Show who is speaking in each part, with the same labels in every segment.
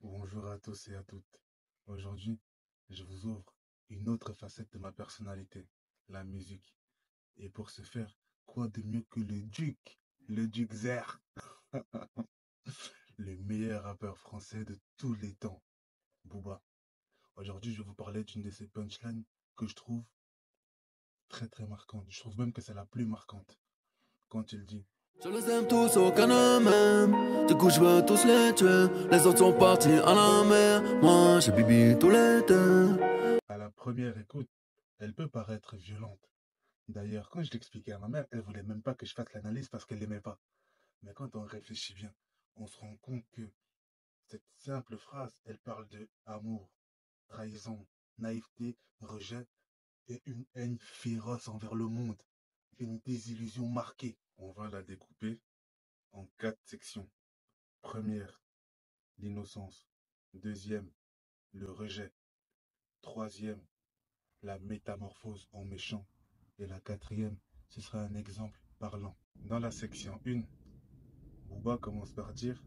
Speaker 1: Bonjour à tous et à toutes. Aujourd'hui, je vous ouvre une autre facette de ma personnalité, la musique. Et pour ce faire, quoi de mieux que le Duc Zer, le meilleur rappeur français de tous les temps, Booba. Aujourd'hui, je vais vous parler d'une de ses punchlines que je trouve très très marquante. Je trouve même que c'est la plus marquante. Quand il dit,
Speaker 2: Je les aime tous, aucun ne m'aime. Du coup, je veux tous les tuer. Les autres sont partis à la mer. Moi, j'ai bibi tout l'été.
Speaker 1: à la première écoute, elle peut paraître violente. D'ailleurs, quand je l'expliquais à ma mère, elle voulait même pas que je fasse l'analyse parce qu'elle l'aimait pas. Mais quand on réfléchit bien, on se rend compte que cette simple phrase, elle parle de amour, trahison, naïveté, rejet et une haine féroce envers le monde, une désillusion marquée. On va la découper en 4 sections. Première, l'innocence. Deuxième, le rejet. Troisième, la métamorphose en méchant. Et la quatrième, ce sera un exemple parlant. Dans la section 1, Booba commence par dire: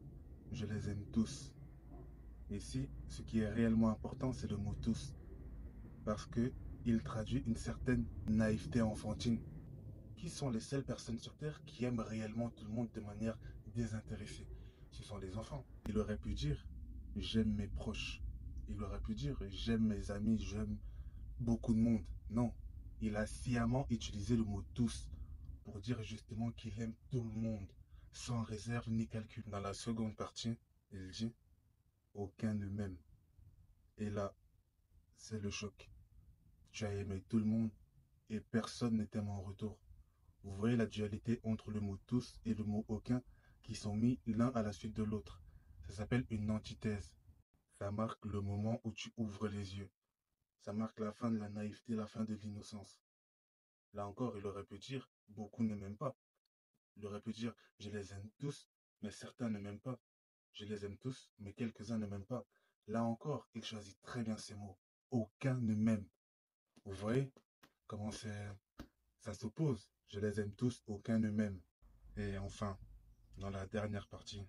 Speaker 1: je les aime tous. Ici, ce qui est réellement important, c'est le mot tous, parce que il traduit une certaine naïveté enfantine. Qui sont les seules personnes sur Terre qui aiment réellement tout le monde de manière désintéressée? Ce sont les enfants. Il aurait pu dire j'aime mes proches. Il aurait pu dire j'aime mes amis, j'aime beaucoup de monde. Non, il a sciemment utilisé le mot tous pour dire justement qu'il aime tout le monde, sans réserve ni calcul. Dans la seconde partie, il dit aucun ne m'aime. Et là, c'est le choc. Tu as aimé tout le monde et personne ne t'aime en retour. Vous voyez la dualité entre le mot tous et le mot aucun qui sont mis l'un à la suite de l'autre. Ça s'appelle une antithèse. Ça marque le moment où tu ouvres les yeux. Ça marque la fin de la naïveté, la fin de l'innocence. Là encore, il aurait pu dire beaucoup ne m'aiment pas. Il aurait pu dire je les aime tous, mais certains ne m'aiment pas. Je les aime tous, mais quelques-uns ne m'aiment pas. Là encore, il choisit très bien ses mots. Aucun ne m'aime. Vous voyez comment ça s'oppose. Je les aime tous, aucun ne m'aime. Et enfin, dans la dernière partie,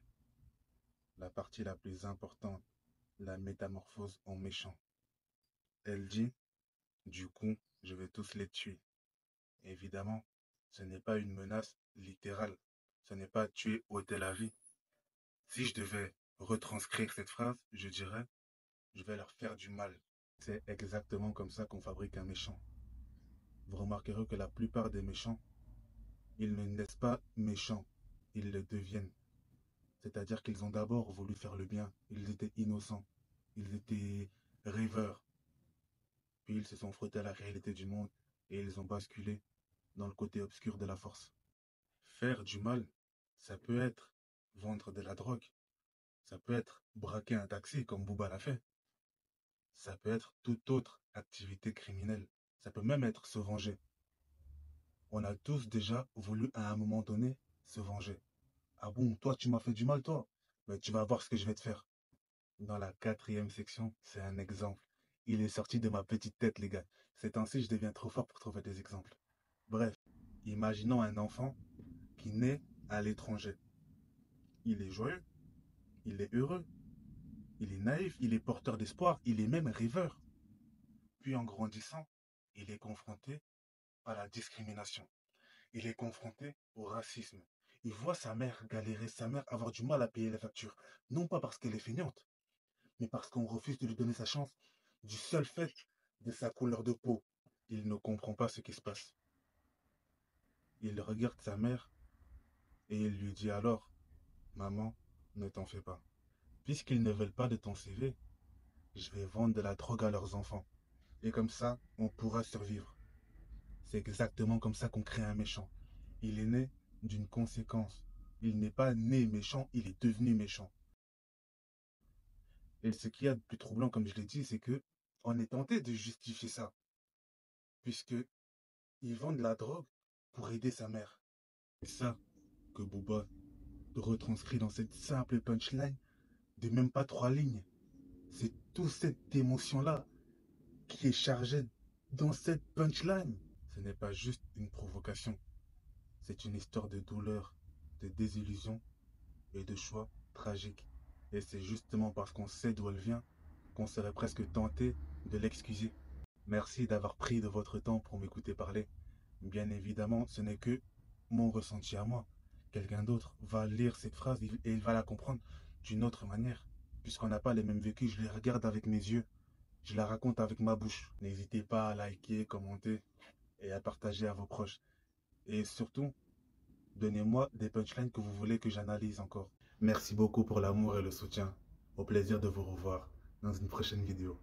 Speaker 1: la partie la plus importante, la métamorphose en méchant. Elle dit, du coup, je vais tous les tuer. Évidemment, ce n'est pas une menace littérale. Ce n'est pas tuer ou ôter la vie. Si je devais retranscrire cette phrase, je dirais, je vais leur faire du mal. C'est exactement comme ça qu'on fabrique un méchant. Vous remarquerez que la plupart des méchants, ils ne naissent pas méchants, ils le deviennent. C'est-à-dire qu'ils ont d'abord voulu faire le bien, ils étaient innocents, ils étaient rêveurs, puis ils se sont frottés à la réalité du monde et ils ont basculé dans le côté obscur de la force. Faire du mal, ça peut être vendre de la drogue, ça peut être braquer un taxi comme Booba l'a fait, ça peut être toute autre activité criminelle, ça peut même être se venger. On a tous déjà voulu à un moment donné se venger. Ah bon, toi tu m'as fait du mal, toi? Ben, tu vas voir ce que je vais te faire. Dans la quatrième section, c'est un exemple. Il est sorti de ma petite tête, les gars. Ces temps-ci, je deviens trop fort pour trouver des exemples. Bref, imaginons un enfant qui naît à l'étranger. Il est joyeux, il est heureux, il est naïf, il est porteur d'espoir, il est même rêveur. Puis en grandissant, il est confronté à la discrimination. Il est confronté au racisme. Il voit sa mère galérer, sa mère avoir du mal à payer les factures. Non pas parce qu'elle est feignante, mais parce qu'on refuse de lui donner sa chance du seul fait de sa couleur de peau. Il ne comprend pas ce qui se passe. Il regarde sa mère et il lui dit alors, maman, ne t'en fais pas. Puisqu'ils ne veulent pas de ton CV, je vais vendre de la drogue à leurs enfants. Et comme ça, on pourra survivre. C'est exactement comme ça qu'on crée un méchant. Il est né d'une conséquence. Il n'est pas né méchant, il est devenu méchant. Et ce qu'il y a de plus troublant, comme je l'ai dit, c'est que on est tenté de justifier ça, puisque il vend de la drogue pour aider sa mère. C'est ça que Booba retranscrit dans cette simple punchline de même pas 3 lignes. C'est toute cette émotion-là qui est chargée dans cette punchline. Ce n'est pas juste une provocation, c'est une histoire de douleur, de désillusion et de choix tragiques. Et c'est justement parce qu'on sait d'où elle vient qu'on serait presque tenté de l'excuser. Merci d'avoir pris de votre temps pour m'écouter parler. Bien évidemment, ce n'est que mon ressenti à moi. Quelqu'un d'autre va lire cette phrase et il va la comprendre d'une autre manière. Puisqu'on n'a pas les mêmes vécus, je les regarde avec mes yeux, je la raconte avec ma bouche. N'hésitez pas à liker, commenter et à partager à vos proches. Et surtout, donnez-moi des punchlines que vous voulez que j'analyse encore. Merci beaucoup pour l'amour et le soutien. Au plaisir de vous revoir dans une prochaine vidéo.